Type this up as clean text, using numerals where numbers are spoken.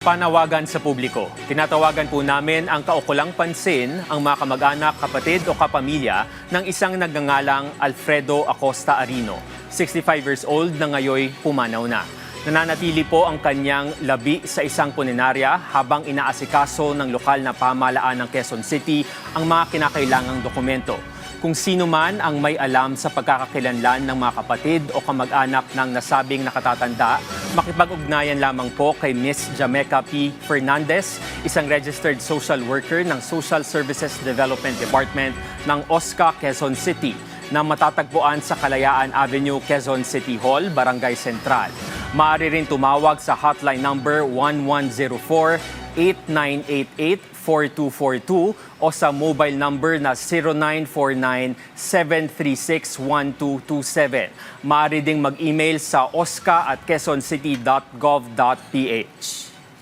Panawagan sa publiko. Tinatawagan po namin ang kaukulang pansin ang mga kamag-anak, kapatid o kapamilya ng isang nagngangalang Alfredo Acosta Arino, 65 years old na ngayoy pumanaw na. Nananatili po ang kanyang labi sa isang punerarya habang inaasikaso ng lokal na pamahalaan ng Quezon City ang mga kinakailangang dokumento. Kung sino man ang may alam sa pagkakakilanlan ng mga kapatid o kamag-anak ng nasabing nakatatanda, makipag-ugnayan lamang po kay Ms. Jameca P. Fernandez, isang registered social worker ng Social Services Development Department ng OSCA, Quezon City, na matatagpuan sa Kalayaan Avenue, Quezon City Hall, Barangay Central. Maaari rin tumawag sa hotline number 1104-8988-4242 o sa mobile number na 0949-736-1227. Maaari ding mag-email sa osca@quezoncity.gov.ph.